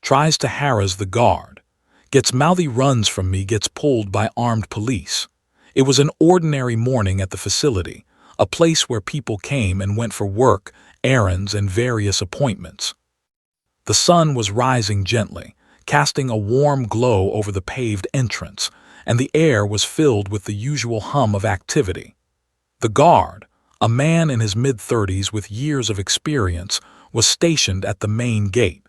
tries to harass the guard, gets mouthy, runs from me, gets pulled by armed police. It was an ordinary morning at the facility, a place where people came and went for work, errands, and various appointments. The sun was rising gently, casting a warm glow over the paved entrance, and the air was filled with the usual hum of activity. The guard, a man in his mid-30s with years of experience, was stationed at the main gate.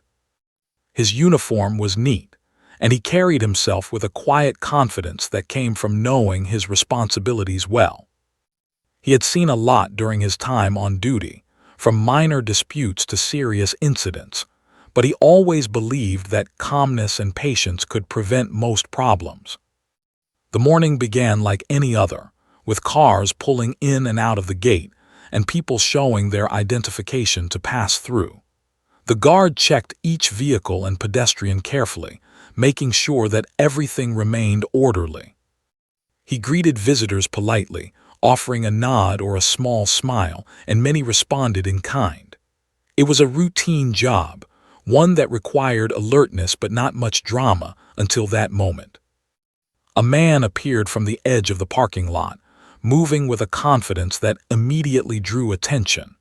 His uniform was neat, and he carried himself with a quiet confidence that came from knowing his responsibilities well. He had seen a lot during his time on duty, from minor disputes to serious incidents, but he always believed that calmness and patience could prevent most problems. The morning began like any other, with cars pulling in and out of the gate and people showing their identification to pass through. The guard checked each vehicle and pedestrian carefully, making sure that everything remained orderly. He greeted visitors politely, offering a nod or a small smile, and many responded in kind. It was a routine job, one that required alertness but not much drama until that moment. A man appeared from the edge of the parking lot, moving with a confidence that immediately drew attention.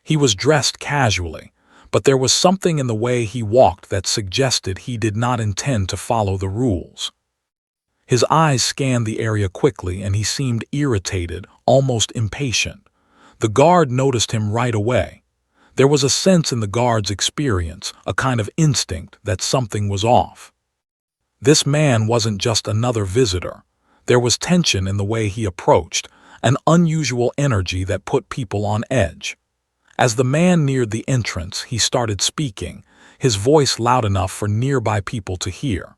He was dressed casually, but there was something in the way he walked that suggested he did not intend to follow the rules. His eyes scanned the area quickly and he seemed irritated, almost impatient. The guard noticed him right away. There was a sense in the guard's experience, a kind of instinct that something was off. This man wasn't just another visitor. There was tension in the way he approached, an unusual energy that put people on edge. As the man neared the entrance, he started speaking, his voice loud enough for nearby people to hear.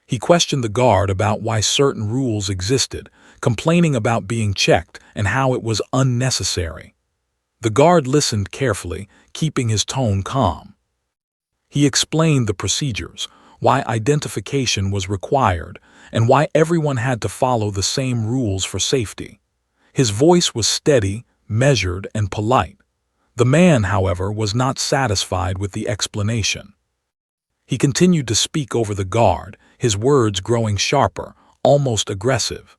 He questioned the guard about why certain rules existed, complaining about being checked and how it was unnecessary. The guard listened carefully, keeping his tone calm. He explained the procedures, why identification was required, and why everyone had to follow the same rules for safety. His voice was steady, measured, and polite. The man, however, was not satisfied with the explanation. He continued to speak over the guard, his words growing sharper, almost aggressive.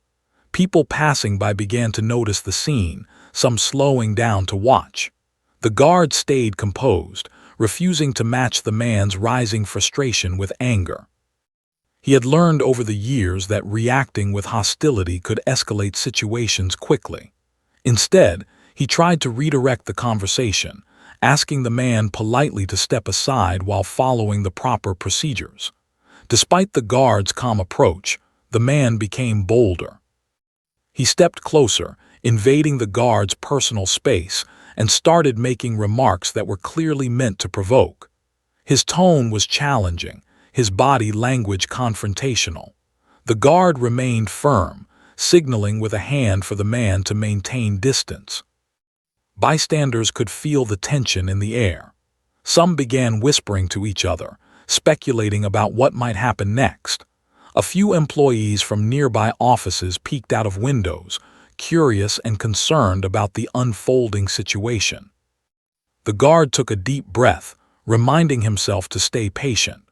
People passing by began to notice the scene, some slowing down to watch. The guard stayed composed, refusing to match the man's rising frustration with anger. He had learned over the years that reacting with hostility could escalate situations quickly. Instead, he tried to redirect the conversation, asking the man politely to step aside while following the proper procedures. Despite the guard's calm approach, the man became bolder. He stepped closer, invading the guard's personal space, and started making remarks that were clearly meant to provoke. His tone was challenging, his body language confrontational. The guard remained firm, signaling with a hand for the man to maintain distance. Bystanders could feel the tension in the air. Some began whispering to each other, speculating about what might happen next. A few employees from nearby offices peeked out of windows, curious and concerned about the unfolding situation. The guard took a deep breath, reminding himself to stay patient.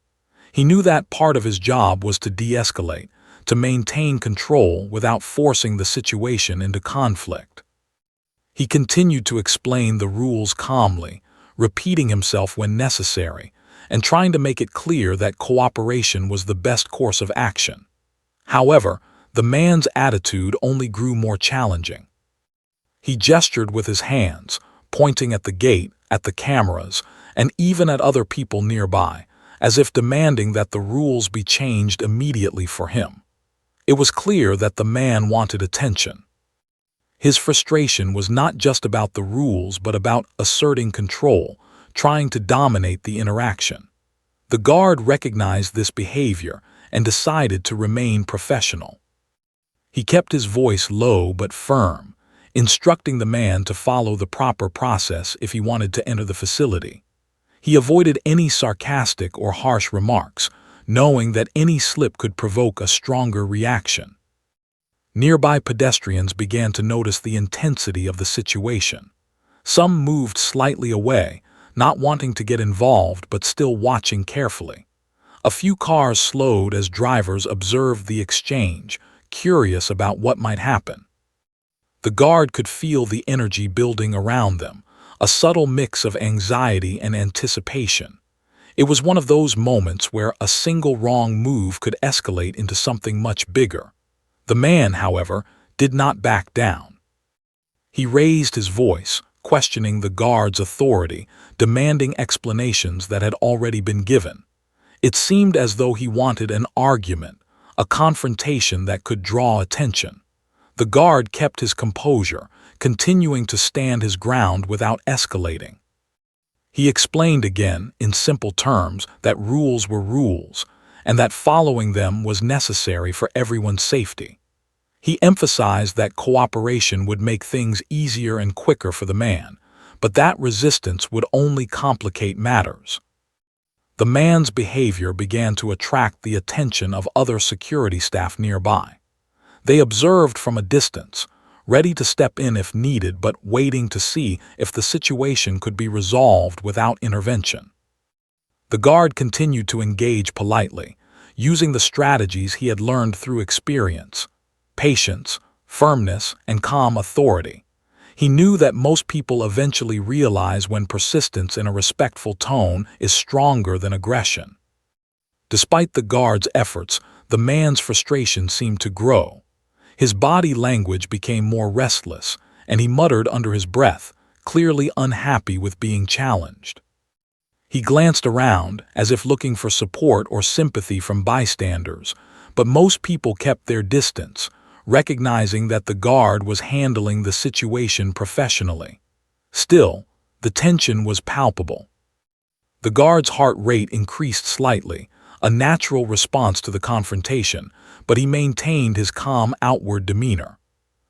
He knew that part of his job was to de-escalate, to maintain control without forcing the situation into conflict. He continued to explain the rules calmly, repeating himself when necessary, and trying to make it clear that cooperation was the best course of action. However, the man's attitude only grew more challenging. He gestured with his hands, pointing at the gate, at the cameras, and even at other people nearby, as if demanding that the rules be changed immediately for him. It was clear that the man wanted attention. His frustration was not just about the rules but about asserting control, trying to dominate the interaction. The guard recognized this behavior and decided to remain professional. He kept his voice low but firm, instructing the man to follow the proper process if he wanted to enter the facility. He avoided any sarcastic or harsh remarks, knowing that any slip could provoke a stronger reaction. Nearby pedestrians began to notice the intensity of the situation. Some moved slightly away, not wanting to get involved but still watching carefully. A few cars slowed as drivers observed the exchange, curious about what might happen. The guard could feel the energy building around them, a subtle mix of anxiety and anticipation. It was one of those moments where a single wrong move could escalate into something much bigger. The man, however, did not back down. He raised his voice, questioning the guard's authority, demanding explanations that had already been given. It seemed as though he wanted an argument, a confrontation that could draw attention. The guard kept his composure, continuing to stand his ground without escalating. He explained again, in simple terms, that rules were rules, and that following them was necessary for everyone's safety. He emphasized that cooperation would make things easier and quicker for the man, but that resistance would only complicate matters. The man's behavior began to attract the attention of other security staff nearby. They observed from a distance, ready to step in if needed but waiting to see if the situation could be resolved without intervention. The guard continued to engage politely, using the strategies he had learned through experience: patience, firmness, and calm authority. He knew that most people eventually realize when persistence in a respectful tone is stronger than aggression. Despite the guard's efforts, the man's frustration seemed to grow. His body language became more restless, and he muttered under his breath, clearly unhappy with being challenged. He glanced around, as if looking for support or sympathy from bystanders, but most people kept their distance, recognizing that the guard was handling the situation professionally. Still, the tension was palpable. The guard's heart rate increased slightly, a natural response to the confrontation, but he maintained his calm outward demeanor.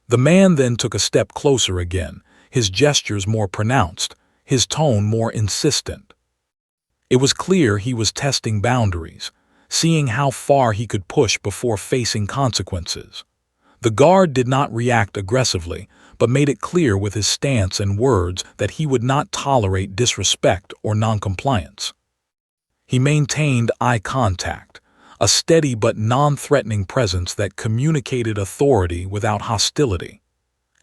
The man then took a step closer again, his gestures more pronounced, his tone more insistent. It was clear he was testing boundaries, seeing how far he could push before facing consequences. The guard did not react aggressively, but made it clear with his stance and words that he would not tolerate disrespect or noncompliance. He maintained eye contact, a steady but non-threatening presence that communicated authority without hostility.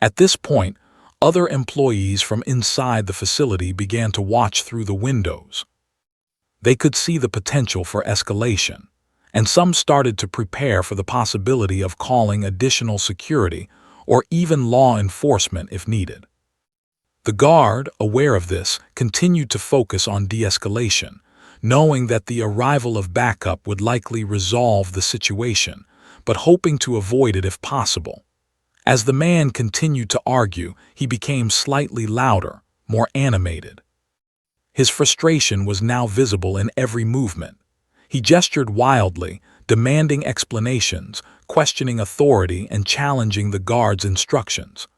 At this point, other employees from inside the facility began to watch through the windows. They could see the potential for escalation, and some started to prepare for the possibility of calling additional security or even law enforcement if needed. The guard, aware of this, continued to focus on de-escalation, knowing that the arrival of backup would likely resolve the situation, but hoping to avoid it if possible. As the man continued to argue, he became slightly louder, more animated. His frustration was now visible in every movement. He gestured wildly, demanding explanations, questioning authority, and challenging the guard's instructions.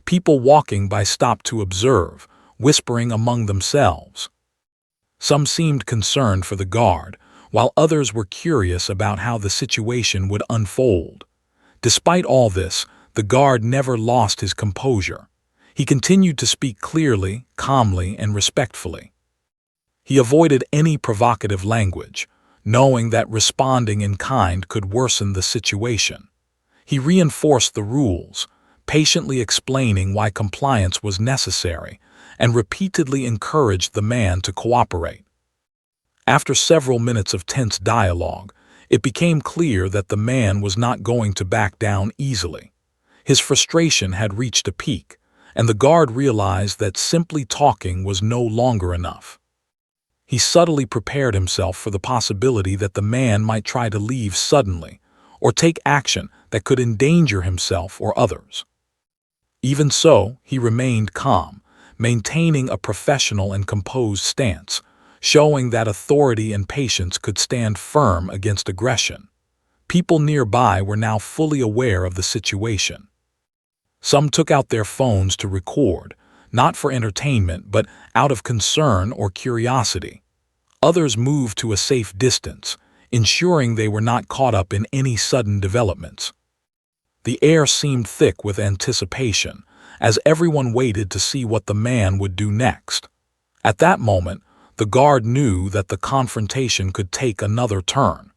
People walking by stopped to observe, whispering among themselves. Some seemed concerned for the guard, while others were curious about how the situation would unfold. Despite all this, the guard never lost his composure. He continued to speak clearly, calmly, and respectfully. He avoided any provocative language, knowing that responding in kind could worsen the situation. He reinforced the rules, patiently explaining why compliance was necessary, and repeatedly encouraged the man to cooperate. After several minutes of tense dialogue, it became clear that the man was not going to back down easily. His frustration had reached a peak, and the guard realized that simply talking was no longer enough. He subtly prepared himself for the possibility that the man might try to leave suddenly, or take action that could endanger himself or others. Even so, he remained calm, maintaining a professional and composed stance, showing that authority and patience could stand firm against aggression. People nearby were now fully aware of the situation. Some took out their phones to record, not for entertainment but out of concern or curiosity. Others moved to a safe distance, ensuring they were not caught up in any sudden developments. The air seemed thick with anticipation, as everyone waited to see what the man would do next. At that moment, the guard knew that the confrontation could take another turn.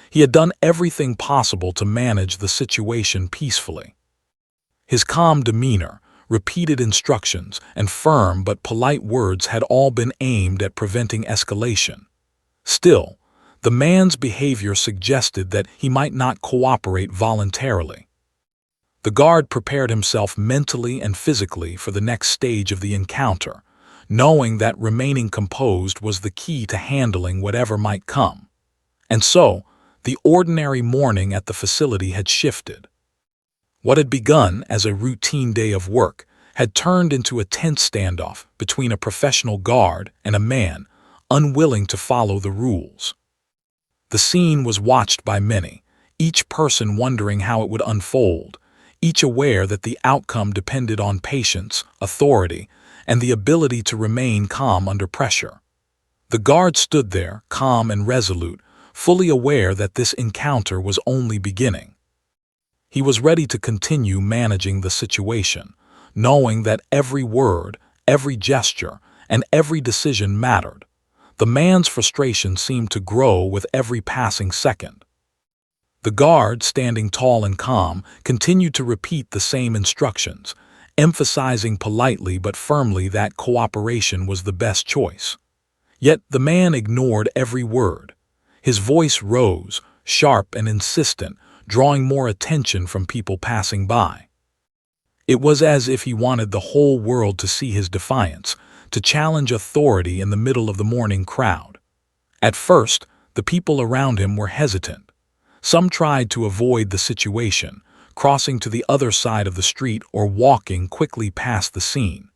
He had done everything possible to manage the situation peacefully. His calm demeanor, repeated instructions, and firm but polite words had all been aimed at preventing escalation. Still, the man's behavior suggested that he might not cooperate voluntarily. The guard prepared himself mentally and physically for the next stage of the encounter, knowing that remaining composed was the key to handling whatever might come. And so, the ordinary morning at the facility had shifted. What had begun as a routine day of work had turned into a tense standoff between a professional guard and a man unwilling to follow the rules. The scene was watched by many, each person wondering how it would unfold, each aware that the outcome depended on patience, authority, and the ability to remain calm under pressure. The guard stood there, calm and resolute, fully aware that this encounter was only beginning. He was ready to continue managing the situation, knowing that every word, every gesture, and every decision mattered. The man's frustration seemed to grow with every passing second. The guard, standing tall and calm, continued to repeat the same instructions, emphasizing politely but firmly that cooperation was the best choice. Yet the man ignored every word. His voice rose, sharp and insistent, drawing more attention from people passing by. It was as if he wanted the whole world to see his defiance, to challenge authority in the middle of the morning crowd. At first, the people around him were hesitant. Some tried to avoid the situation, crossing to the other side of the street or walking quickly past the scene.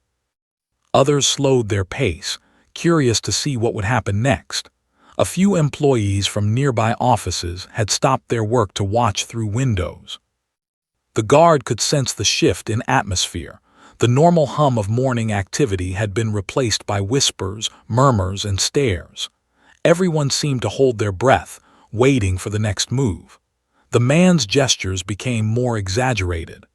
Others slowed their pace, curious to see what would happen next. A few employees from nearby offices had stopped their work to watch through windows. The guard could sense the shift in atmosphere. The normal hum of morning activity had been replaced by whispers, murmurs, and stares. Everyone seemed to hold their breath, waiting for the next move. The man's gestures became more exaggerated.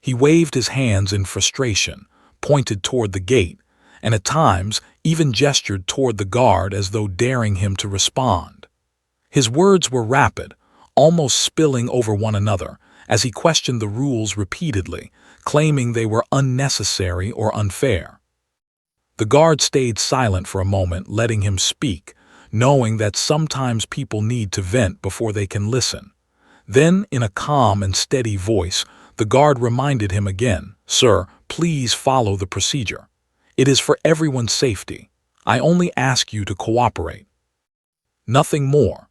He waved his hands in frustration, pointed toward the gate, and at times even gestured toward the guard as though daring him to respond. His words were rapid, almost spilling over one another, as he questioned the rules repeatedly, claiming they were unnecessary or unfair. The guard stayed silent for a moment, letting him speak, knowing that sometimes people need to vent before they can listen. Then, in a calm and steady voice, the guard reminded him again, "Sir, please follow the procedure. It is for everyone's safety. I only ask you to cooperate." Nothing more.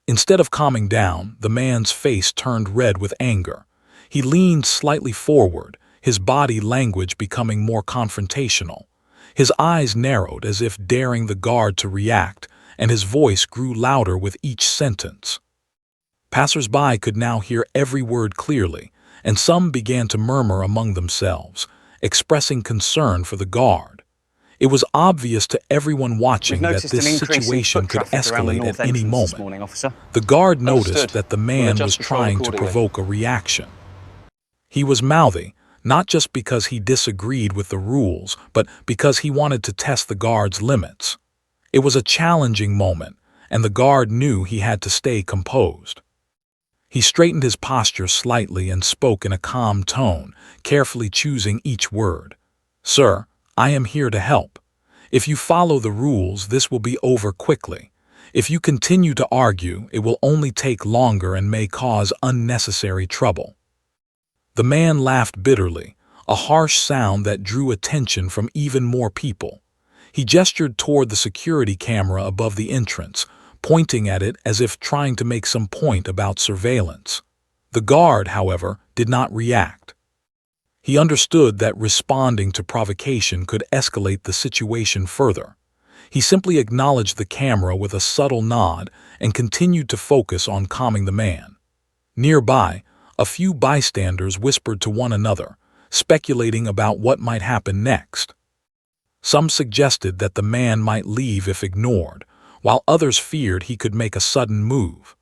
Instead of calming down, the man's face turned red with anger. He leaned slightly forward, his body language becoming more confrontational. His eyes narrowed as if daring the guard to react, and his voice grew louder with each sentence. Passers-by could now hear every word clearly, and some began to murmur among themselves, expressing concern for the guard. It was obvious to everyone watching that this situation could escalate at any moment. The guard noticed that the man was trying to provoke a reaction. He was mouthy, not just because he disagreed with the rules, but because he wanted to test the guard's limits. It was a challenging moment, and the guard knew he had to stay composed. He straightened his posture slightly and spoke in a calm tone, carefully choosing each word. "Sir, I am here to help. If you follow the rules, this will be over quickly. If you continue to argue, it will only take longer and may cause unnecessary trouble." The man laughed bitterly, a harsh sound that drew attention from even more people. He gestured toward the security camera above the entrance, pointing at it as if trying to make some point about surveillance. The guard, however, did not react. He understood that responding to provocation could escalate the situation further. He simply acknowledged the camera with a subtle nod and continued to focus on calming the man. Nearby, a few bystanders whispered to one another, speculating about what might happen next. Some suggested that the man might leave if ignored, while others feared he could make a sudden move.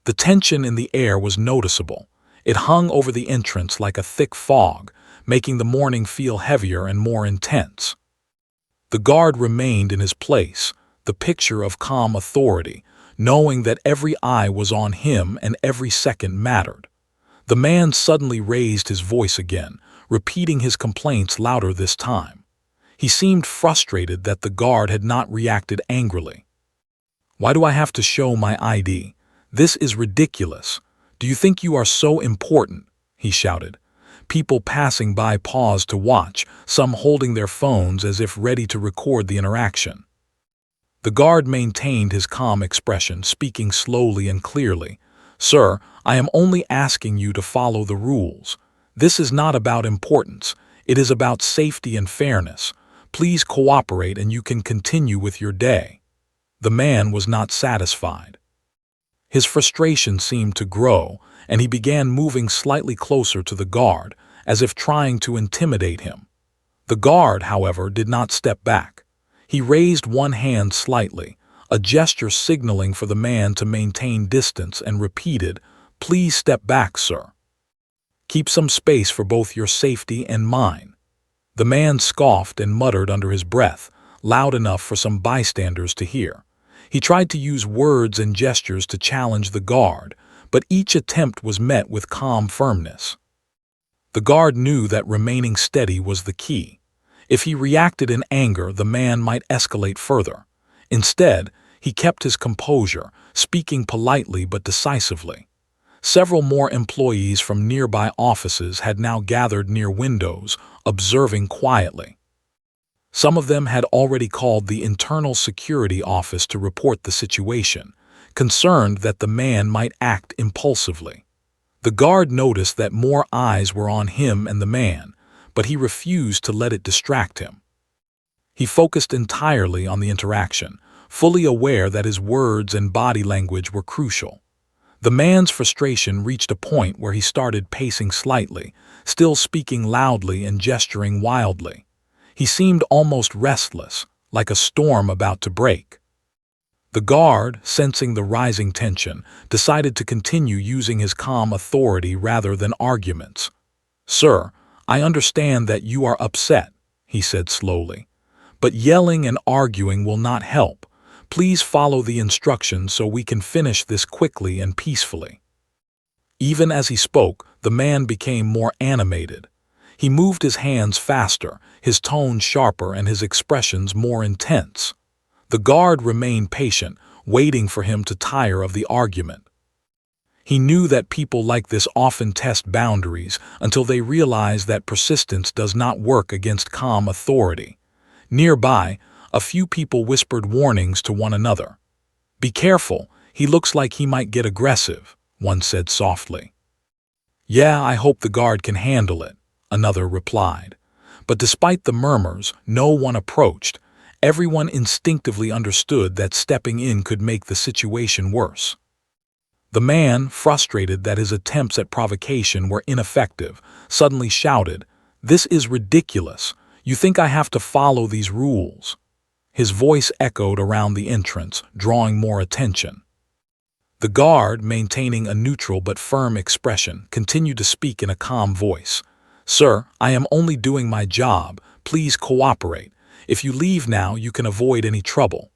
The tension in the air was noticeable. It hung over the entrance like a thick fog, making the morning feel heavier and more intense. The guard remained in his place, the picture of calm authority, knowing that every eye was on him and every second mattered. The man suddenly raised his voice again, repeating his complaints louder this time. He seemed frustrated that the guard had not reacted angrily. "Why do I have to show my ID? This is ridiculous. Do you think you are so important?" he shouted. People passing by paused to watch, some holding their phones as if ready to record the interaction. The guard maintained his calm expression, speaking slowly and clearly. "Sir, I am only asking you to follow the rules. This is not about importance. It is about safety and fairness. Please cooperate and you can continue with your day." The man was not satisfied. His frustration seemed to grow, and he began moving slightly closer to the guard, as if trying to intimidate him. The guard, however, did not step back. He raised one hand slightly, a gesture signaling for the man to maintain distance, and repeated, "Please step back, sir. Keep some space for both your safety and mine." The man scoffed and muttered under his breath, loud enough for some bystanders to hear. He tried to use words and gestures to challenge the guard, but each attempt was met with calm firmness. The guard knew that remaining steady was the key. If he reacted in anger, the man might escalate further. Instead, he kept his composure, speaking politely but decisively. Several more employees from nearby offices had now gathered near windows, observing quietly. Some of them had already called the internal security office to report the situation, concerned that the man might act impulsively. The guard noticed that more eyes were on him and the man, but he refused to let it distract him. He focused entirely on the interaction, fully aware that his words and body language were crucial. The man's frustration reached a point where he started pacing slightly, still speaking loudly and gesturing wildly. He seemed almost restless, like a storm about to break. The guard, sensing the rising tension, decided to continue using his calm authority rather than arguments. "Sir, I understand that you are upset," he said slowly. "But yelling and arguing will not help. Please follow the instructions so we can finish this quickly and peacefully." Even as he spoke, the man became more animated. He moved his hands faster, his tone sharper and his expressions more intense. The guard remained patient, waiting for him to tire of the argument. He knew that people like this often test boundaries until they realize that persistence does not work against calm authority. Nearby, a few people whispered warnings to one another. "Be careful, he looks like he might get aggressive," one said softly. "Yeah, I hope the guard can handle it," another replied. But despite the murmurs, no one approached. Everyone instinctively understood that stepping in could make the situation worse. The man, frustrated that his attempts at provocation were ineffective, suddenly shouted, "This is ridiculous. You think I have to follow these rules?" His voice echoed around the entrance, drawing more attention. The guard, maintaining a neutral but firm expression, continued to speak in a calm voice. "Sir, I am only doing my job. Please cooperate. If you leave now, you can avoid any trouble."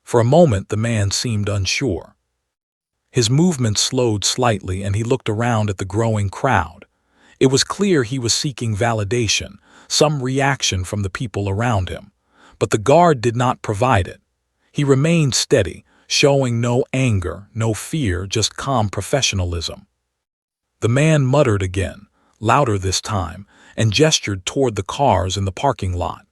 For a moment, the man seemed unsure. His movements slowed slightly and he looked around at the growing crowd. It was clear he was seeking validation, some reaction from the people around him. But the guard did not provide it. He remained steady, showing no anger, no fear, just calm professionalism. The man muttered again, louder this time, and gestured toward the cars in the parking lot.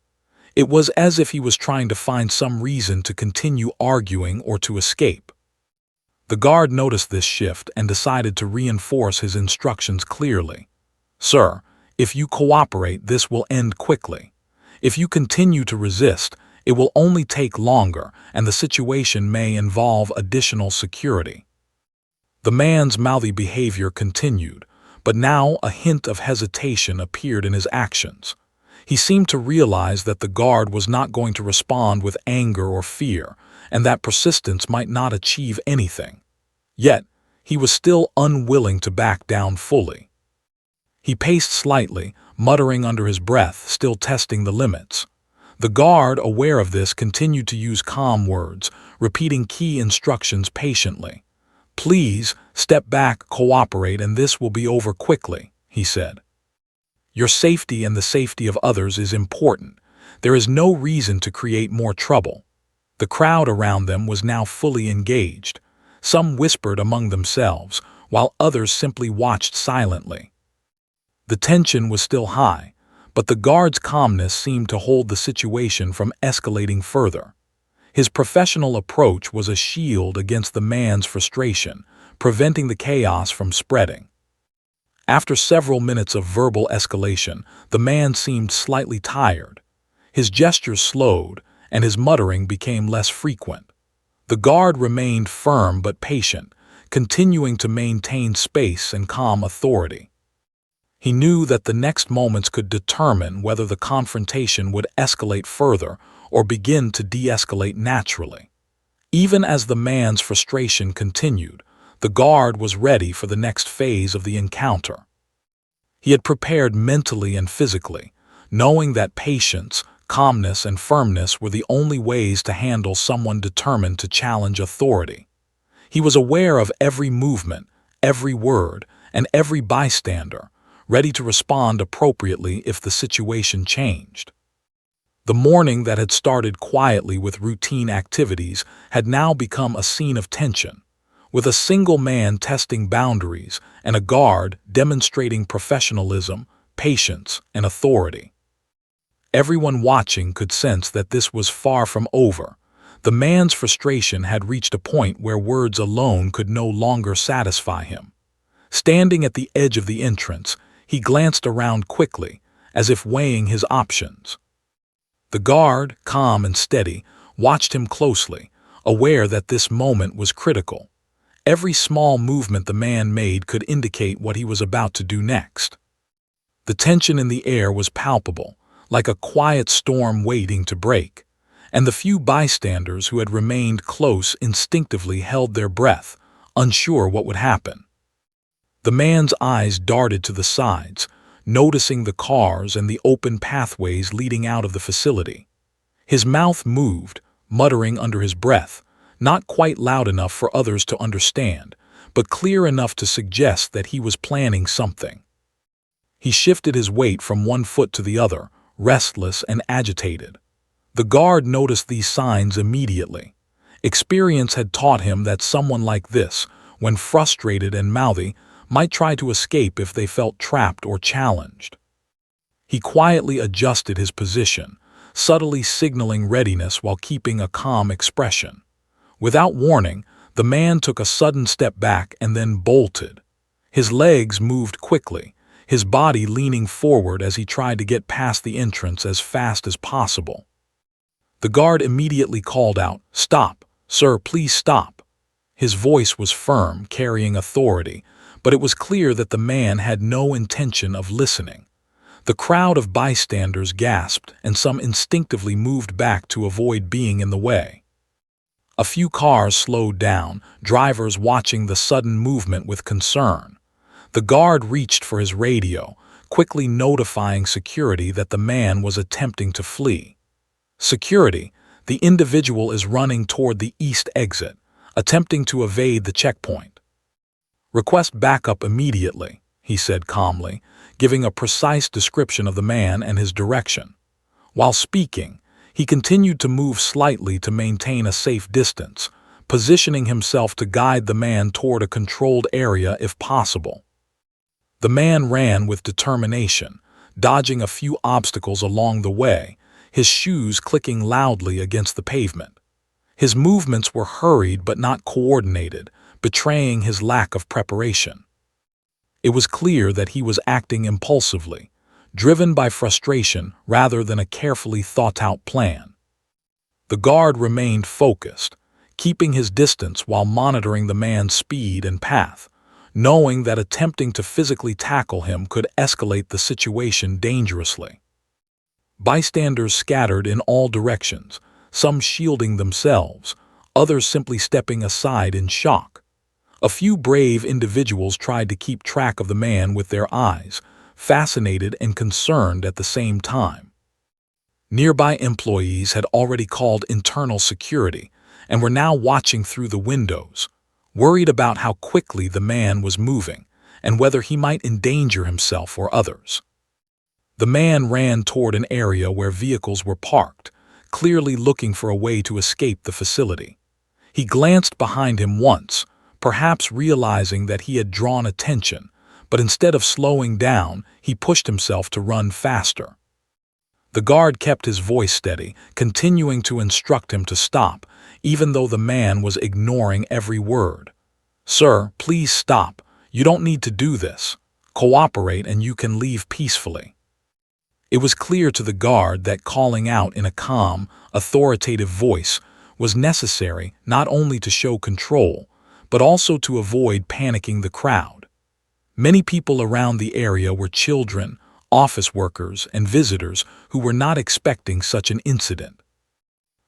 It was as if he was trying to find some reason to continue arguing or to escape. The guard noticed this shift and decided to reinforce his instructions clearly. "Sir, if you cooperate, this will end quickly. If you continue to resist, it will only take longer and the situation may involve additional security." The man's mouthy behavior continued, but now a hint of hesitation appeared in his actions. He seemed to realize that the guard was not going to respond with anger or fear, and that persistence might not achieve anything. Yet, he was still unwilling to back down fully. He paced slightly, muttering under his breath, still testing the limits. The guard, aware of this, continued to use calm words, repeating key instructions patiently. "Please, step back, cooperate, and this will be over quickly," he said. "Your safety and the safety of others is important. There is no reason to create more trouble." The crowd around them was now fully engaged. Some whispered among themselves, while others simply watched silently. The tension was still high, but the guard's calmness seemed to hold the situation from escalating further. His professional approach was a shield against the man's frustration, preventing the chaos from spreading. After several minutes of verbal escalation, the man seemed slightly tired. His gestures slowed, and his muttering became less frequent. The guard remained firm but patient, continuing to maintain space and calm authority. He knew that the next moments could determine whether the confrontation would escalate further or begin to de-escalate naturally. Even as the man's frustration continued, the guard was ready for the next phase of the encounter. He had prepared mentally and physically, knowing that patience, calmness, and firmness were the only ways to handle someone determined to challenge authority. He was aware of every movement, every word, and every bystander, ready to respond appropriately if the situation changed. The morning that had started quietly with routine activities had now become a scene of tension, with a single man testing boundaries and a guard demonstrating professionalism, patience, and authority. Everyone watching could sense that this was far from over. The man's frustration had reached a point where words alone could no longer satisfy him. Standing at the edge of the entrance, he glanced around quickly, as if weighing his options. The guard, calm and steady, watched him closely, aware that this moment was critical. Every small movement the man made could indicate what he was about to do next. The tension in the air was palpable, like a quiet storm waiting to break, and the few bystanders who had remained close instinctively held their breath, unsure what would happen. The man's eyes darted to the sides, noticing the cars and the open pathways leading out of the facility. His mouth moved, muttering under his breath, not quite loud enough for others to understand, but clear enough to suggest that he was planning something. He shifted his weight from one foot to the other, restless and agitated. The guard noticed these signs immediately. Experience had taught him that someone like this, when frustrated and mouthy, might try to escape if they felt trapped or challenged. He quietly adjusted his position, subtly signaling readiness while keeping a calm expression. Without warning, the man took a sudden step back and then bolted. His legs moved quickly, his body leaning forward as he tried to get past the entrance as fast as possible. The guard immediately called out, "Stop, sir, please stop." His voice was firm, carrying authority, but it was clear that the man had no intention of listening. The crowd of bystanders gasped, and some instinctively moved back to avoid being in the way. A few cars slowed down, drivers watching the sudden movement with concern. The guard reached for his radio, quickly notifying security that the man was attempting to flee. "Security, the individual is running toward the east exit, attempting to evade the checkpoint." "Request backup immediately," he said calmly, giving a precise description of the man and his direction. While speaking, he continued to move slightly to maintain a safe distance, positioning himself to guide the man toward a controlled area if possible. The man ran with determination, dodging a few obstacles along the way, his shoes clicking loudly against the pavement. His movements were hurried but not coordinated, betraying his lack of preparation. It was clear that he was acting impulsively, driven by frustration rather than a carefully thought-out plan. The guard remained focused, keeping his distance while monitoring the man's speed and path, knowing that attempting to physically tackle him could escalate the situation dangerously. Bystanders scattered in all directions, some shielding themselves, others simply stepping aside in shock. A few brave individuals tried to keep track of the man with their eyes, fascinated and concerned at the same time. Nearby employees had already called internal security and were now watching through the windows, worried about how quickly the man was moving and whether he might endanger himself or others. The man ran toward an area where vehicles were parked, clearly looking for a way to escape the facility. He glanced behind him once, perhaps realizing that he had drawn attention, but instead of slowing down, he pushed himself to run faster. The guard kept his voice steady, continuing to instruct him to stop, even though the man was ignoring every word. "Sir, please stop. You don't need to do this. Cooperate and you can leave peacefully." It was clear to the guard that calling out in a calm, authoritative voice was necessary not only to show control, but also to avoid panicking the crowd. Many people around the area were children, office workers, and visitors who were not expecting such an incident.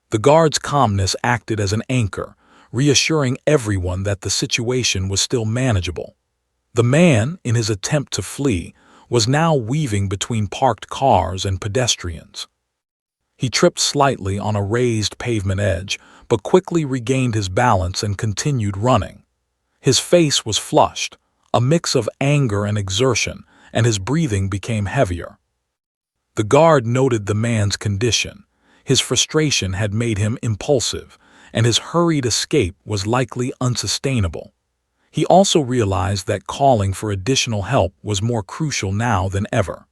The guard's calmness acted as an anchor, reassuring everyone that the situation was still manageable. The man, in his attempt to flee, was now weaving between parked cars and pedestrians. He tripped slightly on a raised pavement edge, but quickly regained his balance and continued running. His face was flushed, a mix of anger and exertion, and his breathing became heavier. The guard noted the man's condition. His frustration had made him impulsive, and his hurried escape was likely unsustainable. He also realized that calling for additional help was more crucial now than ever.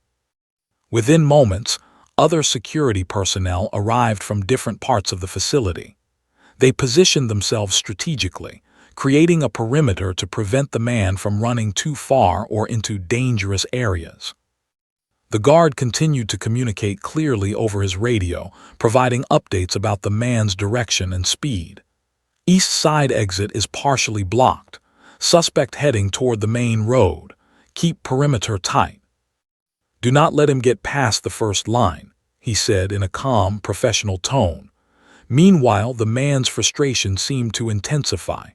Within moments, other security personnel arrived from different parts of the facility. They positioned themselves strategically, creating a perimeter to prevent the man from running too far or into dangerous areas. The guard continued to communicate clearly over his radio, providing updates about the man's direction and speed. "East side exit is partially blocked. Suspect heading toward the main road. Keep perimeter tight." "Do not let him get past the first line," he said in a calm, professional tone. Meanwhile, the man's frustration seemed to intensify.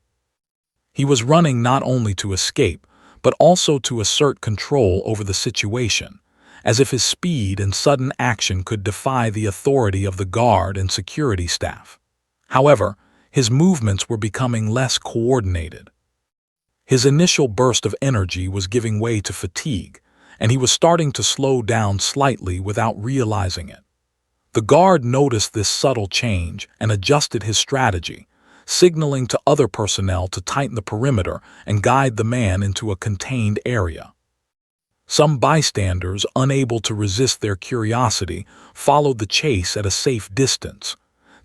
He was running not only to escape, but also to assert control over the situation, as if his speed and sudden action could defy the authority of the guard and security staff. However, his movements were becoming less coordinated. His initial burst of energy was giving way to fatigue, and he was starting to slow down slightly without realizing it. The guard noticed this subtle change and adjusted his strategy, signaling to other personnel to tighten the perimeter and guide the man into a contained area. Some bystanders, unable to resist their curiosity, followed the chase at a safe distance.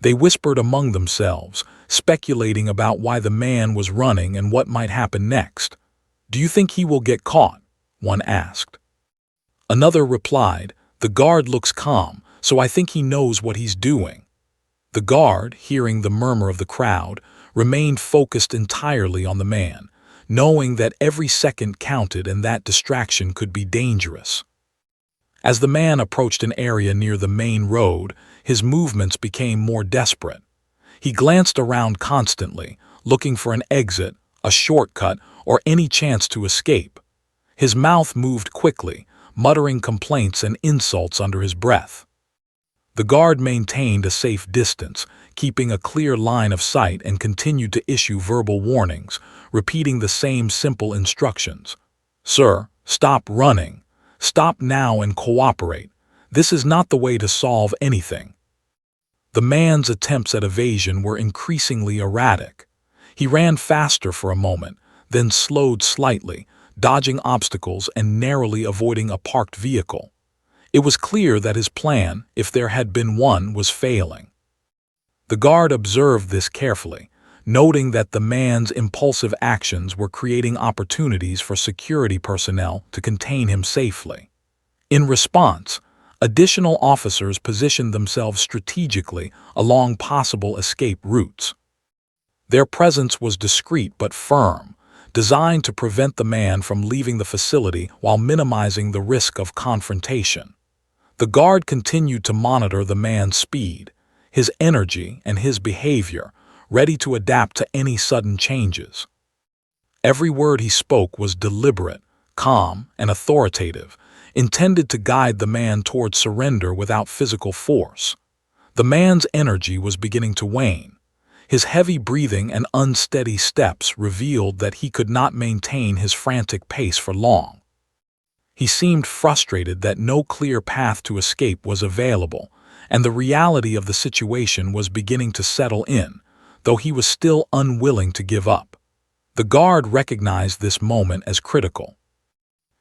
They whispered among themselves, speculating about why the man was running and what might happen next. "Do you think he will get caught?" one asked. Another replied, "The guard looks calm, so I think he knows what he's doing." The guard, hearing the murmur of the crowd, remained focused entirely on the man, knowing that every second counted and that distraction could be dangerous. As the man approached an area near the main road, his movements became more desperate. He glanced around constantly, looking for an exit, a shortcut, or any chance to escape. His mouth moved quickly, muttering complaints and insults under his breath. The guard maintained a safe distance, keeping a clear line of sight, and continued to issue verbal warnings, repeating the same simple instructions. "Sir, stop running. Stop now and cooperate. This is not the way to solve anything." The man's attempts at evasion were increasingly erratic. He ran faster for a moment, then slowed slightly, dodging obstacles and narrowly avoiding a parked vehicle. It was clear that his plan, if there had been one, was failing. The guard observed this carefully, noting that the man's impulsive actions were creating opportunities for security personnel to contain him safely. In response, additional officers positioned themselves strategically along possible escape routes. Their presence was discreet but firm, designed to prevent the man from leaving the facility while minimizing the risk of confrontation. The guard continued to monitor the man's speed, his energy, and his behavior, ready to adapt to any sudden changes. Every word he spoke was deliberate, calm, and authoritative, intended to guide the man toward surrender without physical force. The man's energy was beginning to wane. His heavy breathing and unsteady steps revealed that he could not maintain his frantic pace for long. He seemed frustrated that no clear path to escape was available, and the reality of the situation was beginning to settle in, though he was still unwilling to give up. The guard recognized this moment as critical.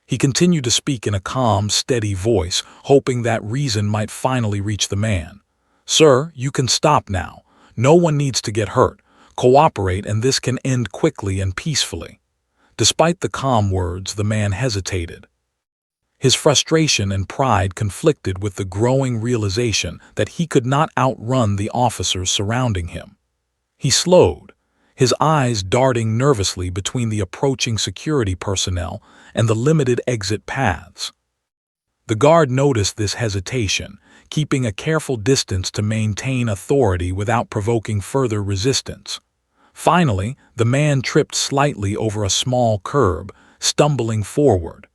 He continued to speak in a calm, steady voice, hoping that reason might finally reach the man. "Sir, you can stop now. No one needs to get hurt. Cooperate and this can end quickly and peacefully." Despite the calm words, the man hesitated. His frustration and pride conflicted with the growing realization that he could not outrun the officers surrounding him. He slowed, his eyes darting nervously between the approaching security personnel and the limited exit paths. The guard noticed this hesitation, keeping a careful distance to maintain authority without provoking further resistance. Finally, the man tripped slightly over a small curb, stumbling forward.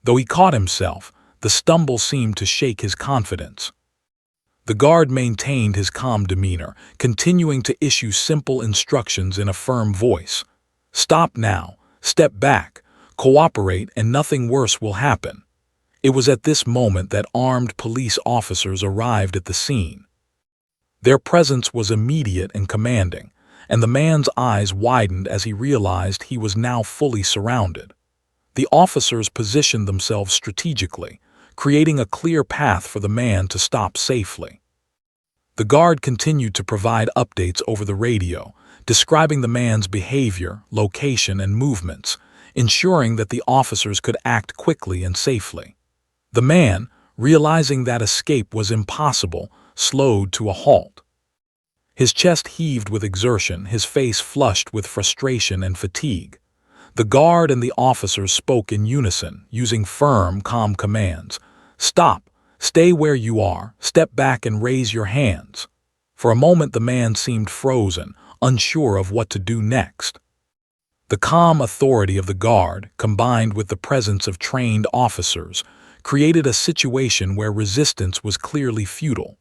Though he caught himself, the stumble seemed to shake his confidence. The guard maintained his calm demeanor, continuing to issue simple instructions in a firm voice. "Stop now, step back, cooperate, and nothing worse will happen." It was at this moment that armed police officers arrived at the scene. Their presence was immediate and commanding, and the man's eyes widened as he realized he was now fully surrounded. The officers positioned themselves strategically, creating a clear path for the man to stop safely. The guard continued to provide updates over the radio, describing the man's behavior, location, and movements, ensuring that the officers could act quickly and safely. The man, realizing that escape was impossible, slowed to a halt. His chest heaved with exertion, his face flushed with frustration and fatigue. The guard and the officers spoke in unison, using firm, calm commands. "Stop! Stay where you are! Step back and raise your hands!" For a moment the man seemed frozen, unsure of what to do next. The calm authority of the guard, combined with the presence of trained officers, created a situation where resistance was clearly futile.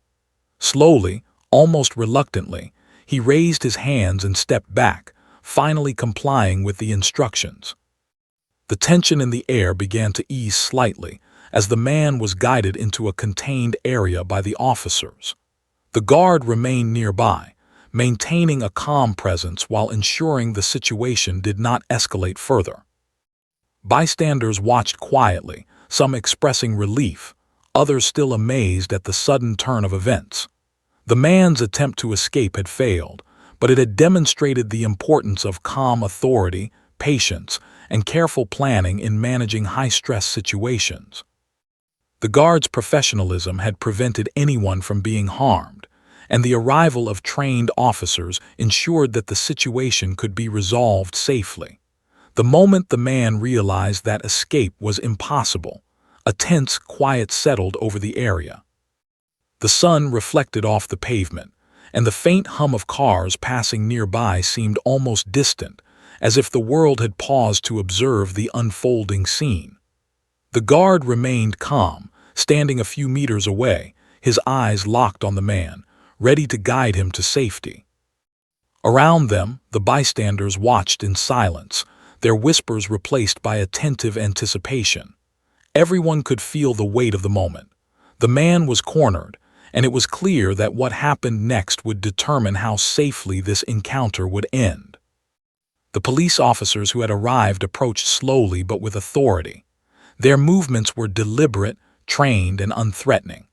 Slowly, almost reluctantly, he raised his hands and stepped back, finally complying with the instructions. The tension in the air began to ease slightly as the man was guided into a contained area by the officers. The guard remained nearby, maintaining a calm presence while ensuring the situation did not escalate further. Bystanders watched quietly, some expressing relief, others still amazed at the sudden turn of events. The man's attempt to escape had failed, but it had demonstrated the importance of calm authority, patience, and careful planning in managing high-stress situations. The guard's professionalism had prevented anyone from being harmed, and the arrival of trained officers ensured that the situation could be resolved safely. The moment the man realized that escape was impossible, a tense quiet settled over the area. The sun reflected off the pavement, and the faint hum of cars passing nearby seemed almost distant, as if the world had paused to observe the unfolding scene. The guard remained calm, standing a few meters away, his eyes locked on the man, ready to guide him to safety. Around them, the bystanders watched in silence, their whispers replaced by attentive anticipation. Everyone could feel the weight of the moment. The man was cornered, and it was clear that what happened next would determine how safely this encounter would end. The police officers who had arrived approached slowly but with authority. Their movements were deliberate, trained, and unthreatening.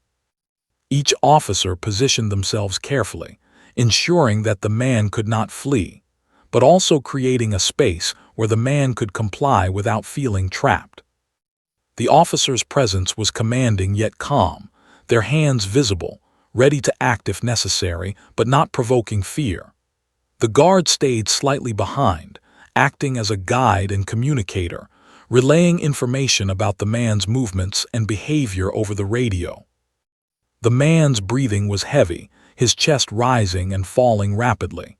Each officer positioned themselves carefully, ensuring that the man could not flee, but also creating a space where the man could comply without feeling trapped. The officer's presence was commanding yet calm, their hands visible, ready to act if necessary, but not provoking fear. The guard stayed slightly behind, acting as a guide and communicator, relaying information about the man's movements and behavior over the radio. The man's breathing was heavy, his chest rising and falling rapidly.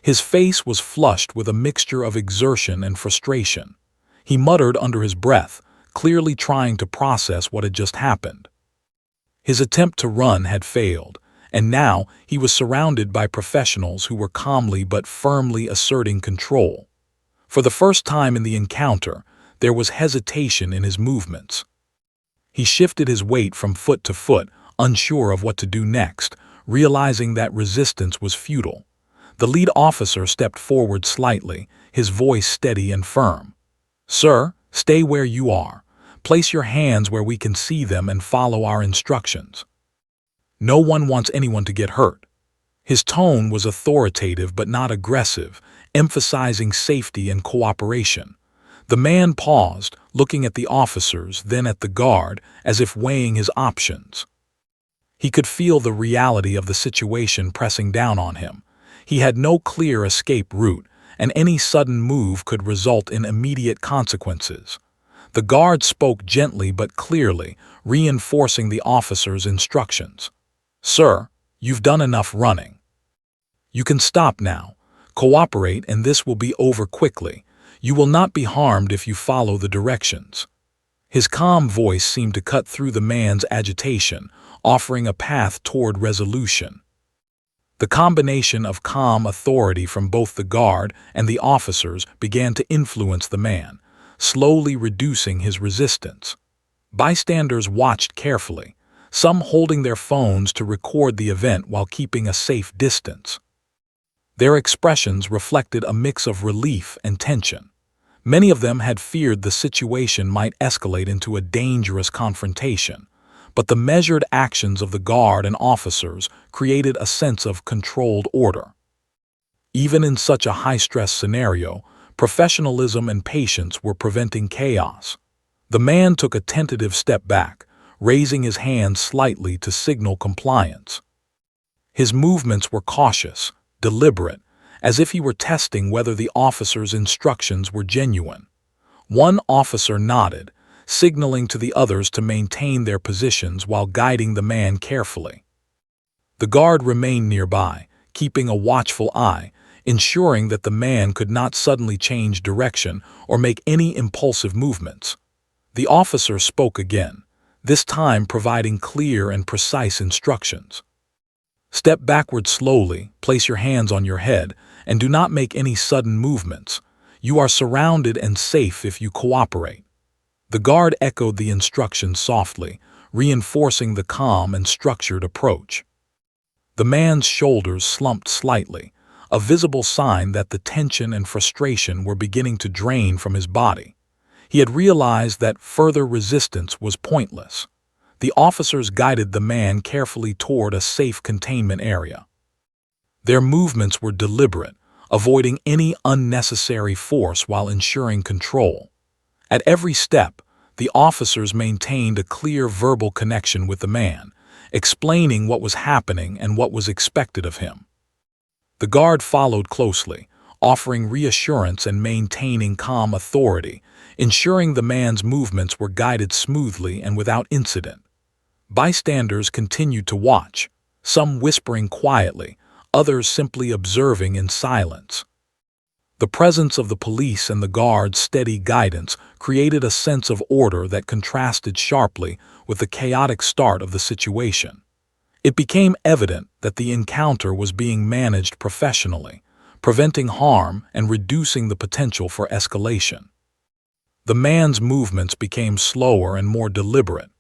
His face was flushed with a mixture of exertion and frustration. He muttered under his breath, clearly trying to process what had just happened. His attempt to run had failed, and now he was surrounded by professionals who were calmly but firmly asserting control. For the first time in the encounter, there was hesitation in his movements. He shifted his weight from foot to foot, unsure of what to do next, realizing that resistance was futile. The lead officer stepped forward slightly, his voice steady and firm. "Sir, stay where you are. Place your hands where we can see them and follow our instructions. No one wants anyone to get hurt." His tone was authoritative but not aggressive, emphasizing safety and cooperation. The man paused, looking at the officers, then at the guard, as if weighing his options. He could feel the reality of the situation pressing down on him. He had no clear escape route, and any sudden move could result in immediate consequences. The guard spoke gently but clearly, reinforcing the officer's instructions. "Sir, you've done enough running. You can stop now. Cooperate and this will be over quickly. You will not be harmed if you follow the directions." His calm voice seemed to cut through the man's agitation, offering a path toward resolution. The combination of calm authority from both the guard and the officers began to influence the man, slowly reducing his resistance. Bystanders watched carefully, some holding their phones to record the event while keeping a safe distance. Their expressions reflected a mix of relief and tension. Many of them had feared the situation might escalate into a dangerous confrontation, but the measured actions of the guard and officers created a sense of controlled order. Even in such a high-stress scenario, professionalism and patience were preventing chaos. The man took a tentative step back, raising his hand slightly to signal compliance. His movements were cautious, deliberate, as if he were testing whether the officer's instructions were genuine. One officer nodded, signaling to the others to maintain their positions while guiding the man carefully. The guard remained nearby, keeping a watchful eye, ensuring that the man could not suddenly change direction or make any impulsive movements. The officer spoke again, this time providing clear and precise instructions. "Step backward slowly, place your hands on your head, and do not make any sudden movements. You are surrounded and safe if you cooperate." The guard echoed the instructions softly, reinforcing the calm and structured approach. The man's shoulders slumped slightly, a visible sign that the tension and frustration were beginning to drain from his body. He had realized that further resistance was pointless. The officers guided the man carefully toward a safe containment area. Their movements were deliberate, avoiding any unnecessary force while ensuring control. At every step, the officers maintained a clear verbal connection with the man, explaining what was happening and what was expected of him. The guard followed closely, offering reassurance and maintaining calm authority, ensuring the man's movements were guided smoothly and without incident. Bystanders continued to watch, some whispering quietly, others simply observing in silence. The presence of the police and the guard's steady guidance created a sense of order that contrasted sharply with the chaotic start of the situation. It became evident that the encounter was being managed professionally, preventing harm and reducing the potential for escalation. The man's movements became slower and more deliberate.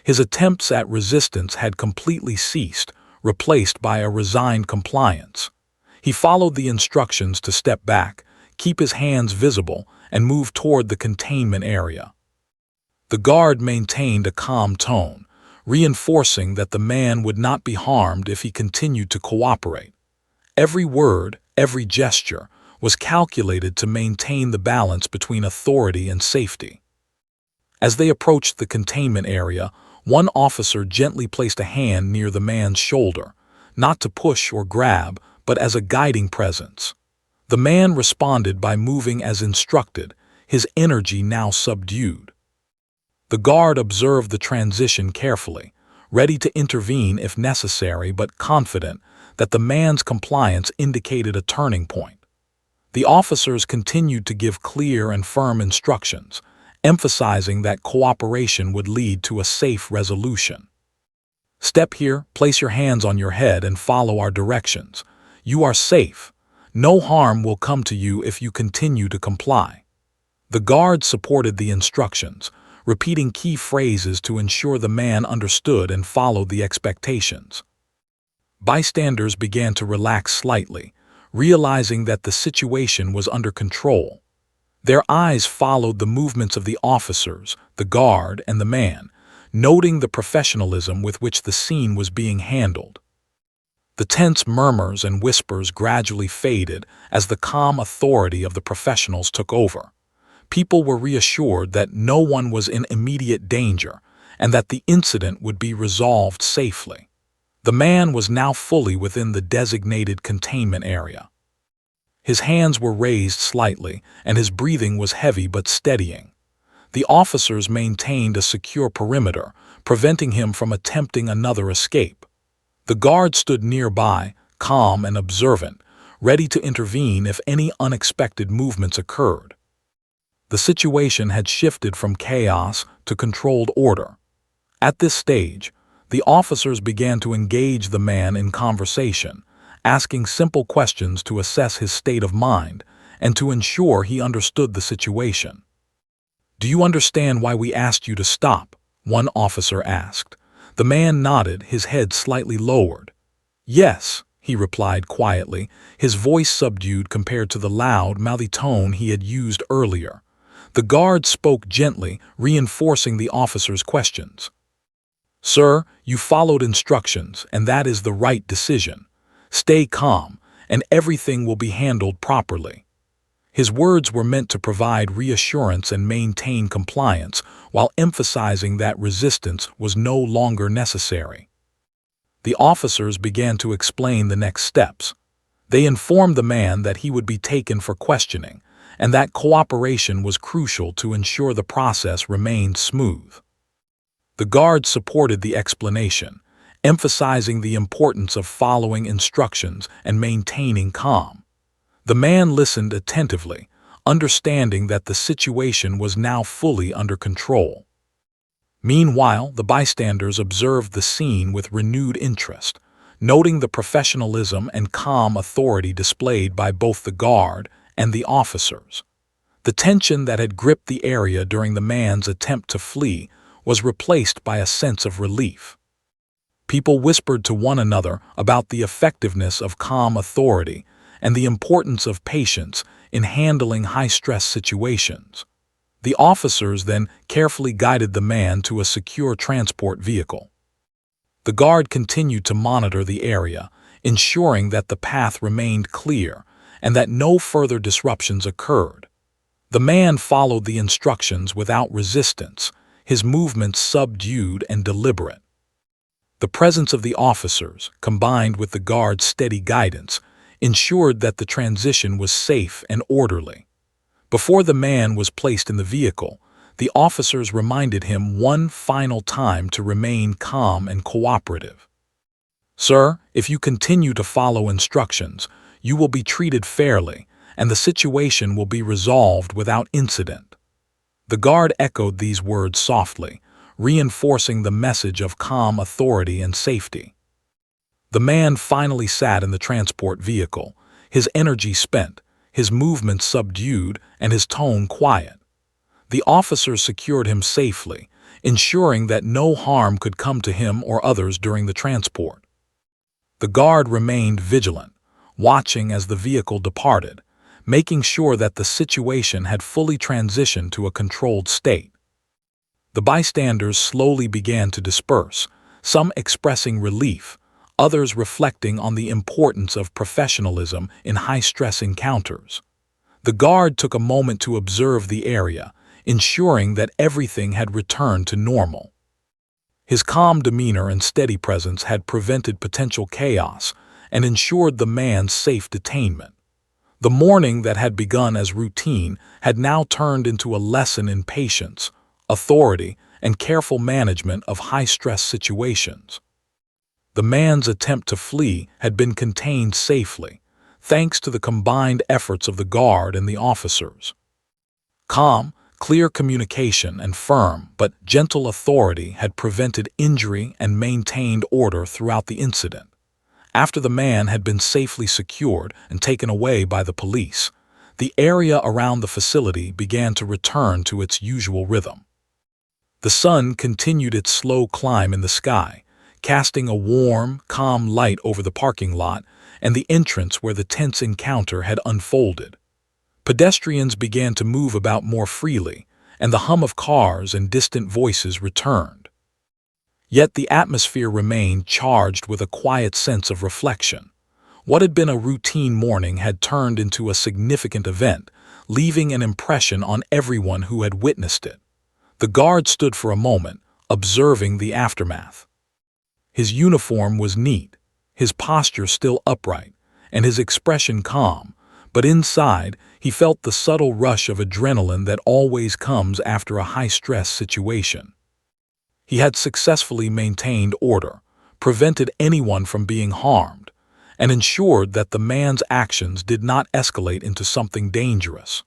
His attempts at resistance had completely ceased, replaced by a resigned compliance. He followed the instructions to step back, keep his hands visible, and move toward the containment area. The guard maintained a calm tone, reinforcing that the man would not be harmed if he continued to cooperate. Every word, every gesture, was calculated to maintain the balance between authority and safety. As they approached the containment area, one officer gently placed a hand near the man's shoulder, not to push or grab, but as a guiding presence. The man responded by moving as instructed, his energy now subdued. The guard observed the transition carefully, ready to intervene if necessary but confident that the man's compliance indicated a turning point. The officers continued to give clear and firm instructions, emphasizing that cooperation would lead to a safe resolution. "Step here, place your hands on your head and follow our directions. You are safe. No harm will come to you if you continue to comply." The guard supported the instructions, repeating key phrases to ensure the man understood and followed the expectations. Bystanders began to relax slightly, realizing that the situation was under control. Their eyes followed the movements of the officers, the guard, and the man, noting the professionalism with which the scene was being handled. The tense murmurs and whispers gradually faded as the calm authority of the professionals took over. People were reassured that no one was in immediate danger and that the incident would be resolved safely. The man was now fully within the designated containment area. His hands were raised slightly, and his breathing was heavy but steadying. The officers maintained a secure perimeter, preventing him from attempting another escape. The guard stood nearby, calm and observant, ready to intervene if any unexpected movements occurred. The situation had shifted from chaos to controlled order. At this stage, the officers began to engage the man in conversation, asking simple questions to assess his state of mind and to ensure he understood the situation. "Do you understand why we asked you to stop?" one officer asked. The man nodded, his head slightly lowered. "Yes," he replied quietly, his voice subdued compared to the loud, mouthy tone he had used earlier. The guard spoke gently, reinforcing the officer's questions. "Sir, you followed instructions, and that is the right decision. Stay calm, and everything will be handled properly." His words were meant to provide reassurance and maintain compliance, while emphasizing that resistance was no longer necessary. The officers began to explain the next steps. They informed the man that he would be taken for questioning, and that cooperation was crucial to ensure the process remained smooth. The guard supported the explanation, emphasizing the importance of following instructions and maintaining calm. The man listened attentively, understanding that the situation was now fully under control. Meanwhile, the bystanders observed the scene with renewed interest, noting the professionalism and calm authority displayed by both the guard and the officers. The tension that had gripped the area during the man's attempt to flee was replaced by a sense of relief. People whispered to one another about the effectiveness of calm authority and the importance of patience in handling high-stress situations. The officers then carefully guided the man to a secure transport vehicle. The guard continued to monitor the area, ensuring that the path remained clear and that no further disruptions occurred. The man followed the instructions without resistance, his movements subdued and deliberate. The presence of the officers, combined with the guard's steady guidance, ensured that the transition was safe and orderly. Before the man was placed in the vehicle, the officers reminded him one final time to remain calm and cooperative. "Sir, if you continue to follow instructions, you will be treated fairly, and the situation will be resolved without incident." The guard echoed these words softly, reinforcing the message of calm authority and safety. The man finally sat in the transport vehicle, his energy spent, his movements subdued, and his tone quiet. The officers secured him safely, ensuring that no harm could come to him or others during the transport. The guard remained vigilant, watching as the vehicle departed, making sure that the situation had fully transitioned to a controlled state. The bystanders slowly began to disperse, some expressing relief, others reflecting on the importance of professionalism in high-stress encounters. The guard took a moment to observe the area, ensuring that everything had returned to normal. His calm demeanor and steady presence had prevented potential chaos and ensured the man's safe detainment. The morning that had begun as routine had now turned into a lesson in patience, authority, and careful management of high-stress situations. The man's attempt to flee had been contained safely, thanks to the combined efforts of the guard and the officers. Calm, Clear communication and firm but gentle authority had prevented injury and maintained order throughout the incident. After the man had been safely secured and taken away by the police, the area around the facility began to return to its usual rhythm. The sun continued its slow climb in the sky, casting a warm, calm light over the parking lot and the entrance where the tense encounter had unfolded. Pedestrians began to move about more freely, and the hum of cars and distant voices returned. Yet the atmosphere remained charged with a quiet sense of reflection. What had been a routine morning had turned into a significant event, leaving an impression on everyone who had witnessed it. The guard stood for a moment, observing the aftermath. His uniform was neat, his posture still upright, and his expression calm, but inside he felt the subtle rush of adrenaline that always comes after a high-stress situation. He had successfully maintained order, prevented anyone from being harmed, and ensured that the man's actions did not escalate into something dangerous.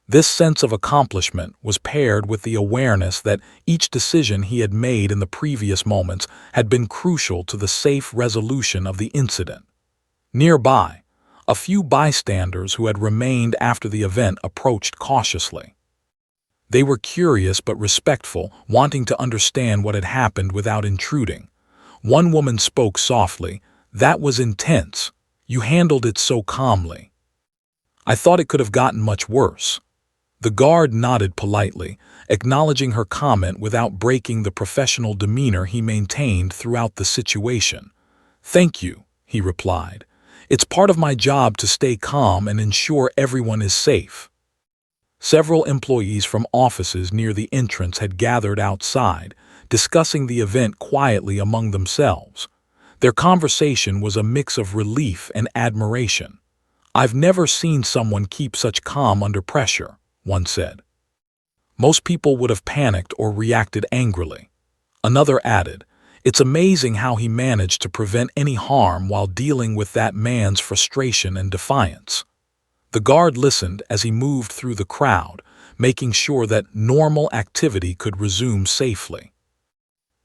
This sense of accomplishment was paired with the awareness that each decision he had made in the previous moments had been crucial to the safe resolution of the incident. Nearby, a few bystanders who had remained after the event approached cautiously. They were curious but respectful, wanting to understand what had happened without intruding. One woman spoke softly, "That was intense. You handled it so calmly. I thought it could have gotten much worse." The guard nodded politely, acknowledging her comment without breaking the professional demeanor he maintained throughout the situation. "Thank you," he replied. "It's part of my job to stay calm and ensure everyone is safe." Several employees from offices near the entrance had gathered outside, discussing the event quietly among themselves. Their conversation was a mix of relief and admiration. "I've never seen someone keep such calm under pressure," one said. "Most people would have panicked or reacted angrily." Another added, "It's amazing how he managed to prevent any harm while dealing with that man's frustration and defiance." The guard listened as he moved through the crowd, making sure that normal activity could resume safely.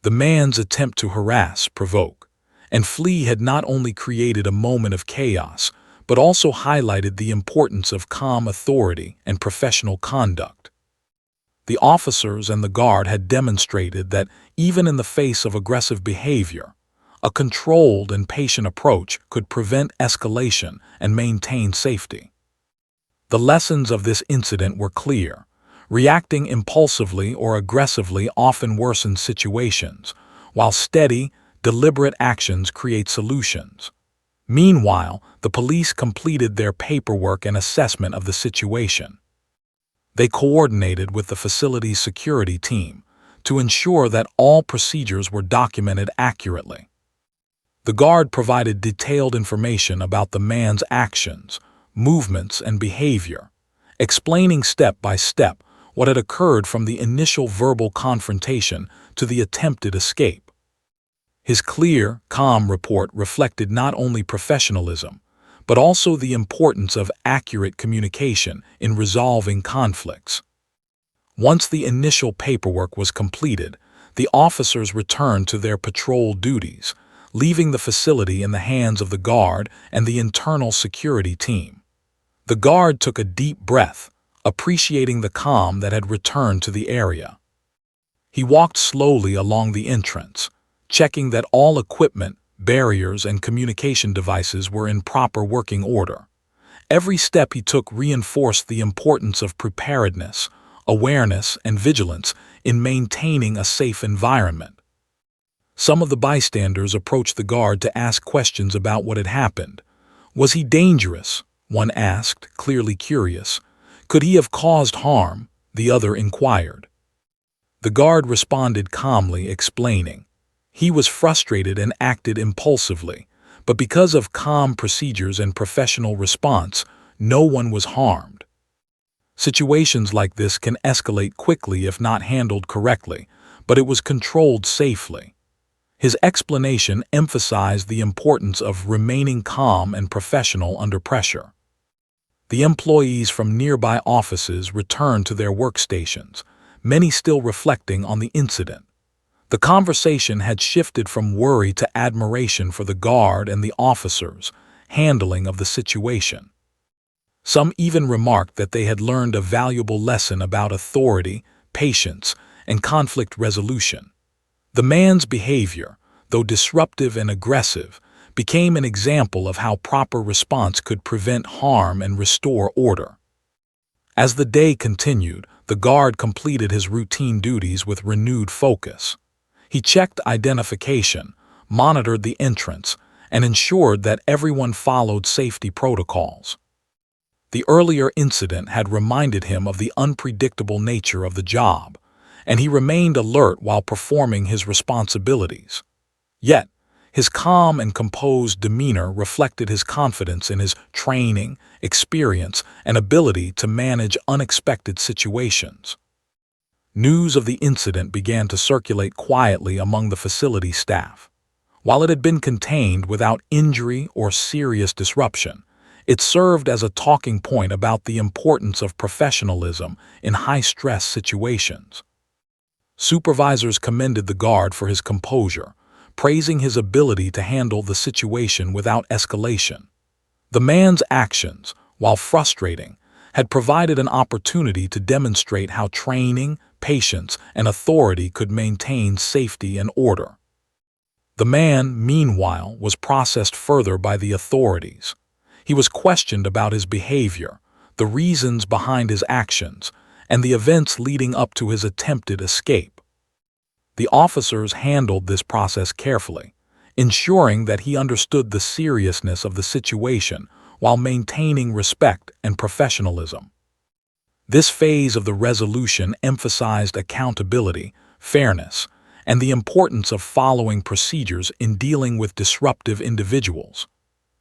The man's attempt to harass, provoke, and flee had not only created a moment of chaos, but also highlighted the importance of calm authority and professional conduct. The officers and the guard had demonstrated that even in the face of aggressive behavior, a controlled and patient approach could prevent escalation and maintain safety. The lessons of this incident were clear. Reacting impulsively or aggressively often worsens situations, while steady, deliberate actions create solutions. Meanwhile, the police completed their paperwork and assessment of the situation. They coordinated with the facility's security team to ensure that all procedures were documented accurately. The guard provided detailed information about the man's actions, movements, and behavior, explaining step by step what had occurred from the initial verbal confrontation to the attempted escape. His clear, calm report reflected not only professionalism, but also the importance of accurate communication in resolving conflicts. Once the initial paperwork was completed, the officers returned to their patrol duties, leaving the facility in the hands of the guard and the internal security team. The guard took a deep breath, appreciating the calm that had returned to the area. He walked slowly along the entrance, checking that all equipment, barriers, and communication devices were in proper working order. Every step he took reinforced the importance of preparedness, awareness, and vigilance in maintaining a safe environment. Some of the bystanders approached the guard to ask questions about what had happened. "Was he dangerous?" one asked, clearly curious. "Could he have caused harm?" the other inquired. The guard responded calmly, explaining, "He was frustrated and acted impulsively, but because of calm procedures and professional response, no one was harmed." Situations like this can escalate quickly if not handled correctly, but it was controlled safely. His explanation emphasized the importance of remaining calm and professional under pressure. The employees from nearby offices returned to their workstations, many still reflecting on the incident. The conversation had shifted from worry to admiration for the guard and the officers' handling of the situation. Some even remarked that they had learned a valuable lesson about authority, patience, and conflict resolution. The man's behavior, though disruptive and aggressive, became an example of how proper response could prevent harm and restore order. As the day continued, the guard completed his routine duties with renewed focus. He checked identification, monitored the entrance, and ensured that everyone followed safety protocols. The earlier incident had reminded him of the unpredictable nature of the job, and he remained alert while performing his responsibilities. Yet, his calm and composed demeanor reflected his confidence in his training, experience, and ability to manage unexpected situations. News of the incident began to circulate quietly among the facility staff. While it had been contained without injury or serious disruption, it served as a talking point about the importance of professionalism in high-stress situations. Supervisors commended the guard for his composure, praising his ability to handle the situation without escalation. The man's actions, while frustrating, had provided an opportunity to demonstrate how training, patience, and authority could maintain safety and order. The man, meanwhile, was processed further by the authorities. He was questioned about his behavior, the reasons behind his actions, and the events leading up to his attempted escape. The officers handled this process carefully, ensuring that he understood the seriousness of the situation while maintaining respect and professionalism. This phase of the resolution emphasized accountability, fairness, and the importance of following procedures in dealing with disruptive individuals.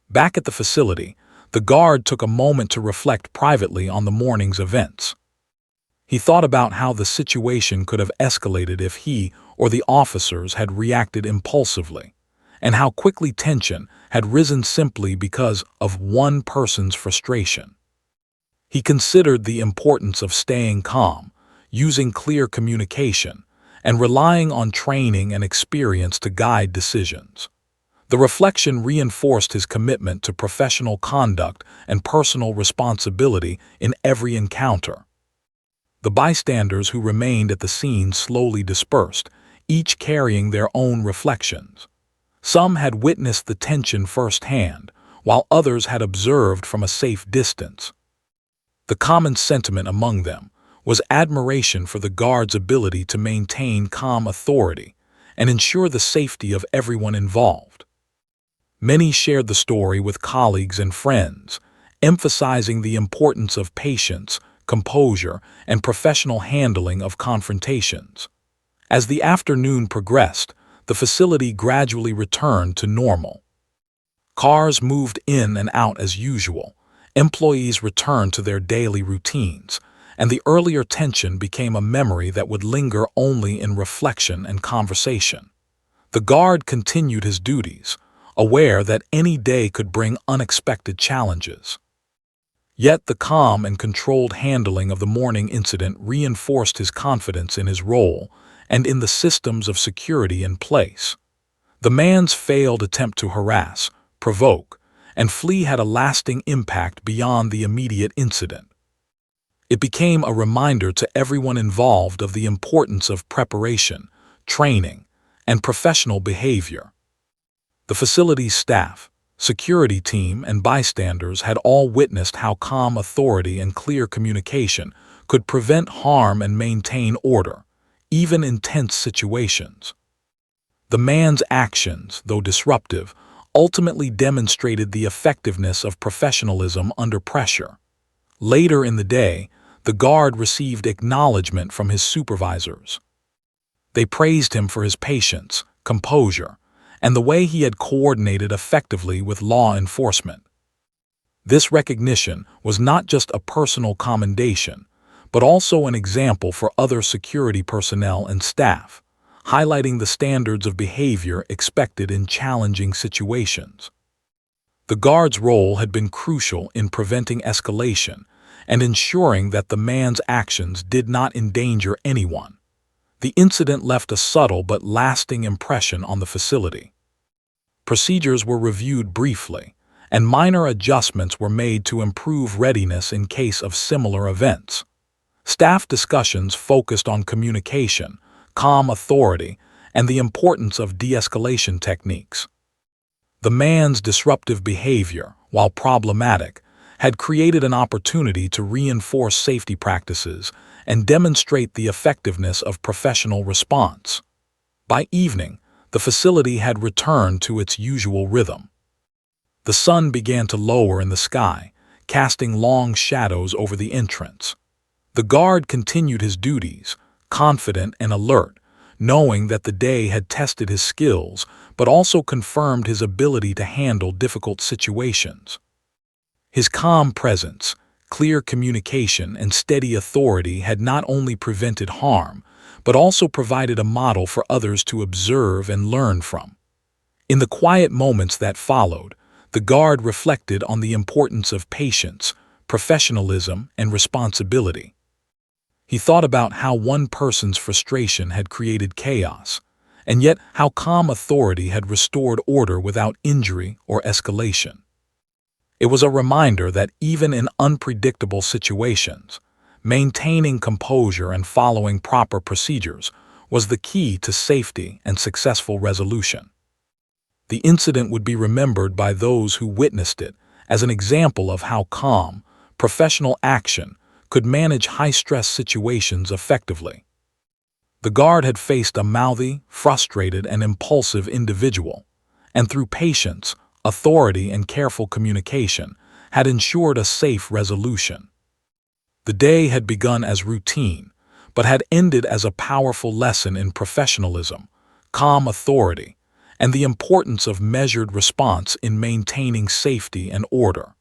Back at the facility, the guard took a moment to reflect privately on the morning's events. He thought about how the situation could have escalated if he or the officers had reacted impulsively, and how quickly tension had risen simply because of one person's frustration. He considered the importance of staying calm, using clear communication, and relying on training and experience to guide decisions. The reflection reinforced his commitment to professional conduct and personal responsibility in every encounter. The bystanders who remained at the scene slowly dispersed, each carrying their own reflections. Some had witnessed the tension firsthand, while others had observed from a safe distance. The common sentiment among them was admiration for the guard's ability to maintain calm authority and ensure the safety of everyone involved. Many shared the story with colleagues and friends, emphasizing the importance of patience, composure, and professional handling of confrontations. As the afternoon progressed, the facility gradually returned to normal. Cars moved in and out as usual, employees returned to their daily routines, and the earlier tension became a memory that would linger only in reflection and conversation. The guard continued his duties, aware that any day could bring unexpected challenges. Yet the calm and controlled handling of the morning incident reinforced his confidence in his role and in the systems of security in place. The man's failed attempt to harass, provoke, and flee had a lasting impact beyond the immediate incident. It became a reminder to everyone involved of the importance of preparation, training, and professional behavior. The facility's staff, security team, and bystanders had all witnessed how calm authority and clear communication could prevent harm and maintain order, even in tense situations. The man's actions, though disruptive, ultimately demonstrated the effectiveness of professionalism under pressure. Later in the day, the guard received acknowledgement from his supervisors. They praised him for his patience, composure, and the way he had coordinated effectively with law enforcement. This recognition was not just a personal commendation, but also an example for other security personnel and staff, highlighting the standards of behavior expected in challenging situations. The guard's role had been crucial in preventing escalation and ensuring that the man's actions did not endanger anyone. The incident left a subtle but lasting impression on the facility. Procedures were reviewed briefly, and minor adjustments were made to improve readiness in case of similar events. Staff discussions focused on communication, calm authority, and the importance of de-escalation techniques. The man's disruptive behavior, while problematic, had created an opportunity to reinforce safety practices and demonstrate the effectiveness of professional response. By evening, the facility had returned to its usual rhythm. The sun began to lower in the sky, casting long shadows over the entrance. The guard continued his duties, confident and alert, knowing that the day had tested his skills but also confirmed his ability to handle difficult situations. His calm presence, clear communication, and steady authority had not only prevented harm, but also provided a model for others to observe and learn from. In the quiet moments that followed, the guard reflected on the importance of patience, professionalism, and responsibility. He thought about how one person's frustration had created chaos, and yet how calm authority had restored order without injury or escalation. It was a reminder that even in unpredictable situations, maintaining composure and following proper procedures was the key to safety and successful resolution. The incident would be remembered by those who witnessed it as an example of how calm, professional action could manage high-stress situations effectively. The guard had faced a mouthy, frustrated, and impulsive individual, and through patience, authority, and careful communication, had ensured a safe resolution. The day had begun as routine, but had ended as a powerful lesson in professionalism, calm authority, and the importance of measured response in maintaining safety and order.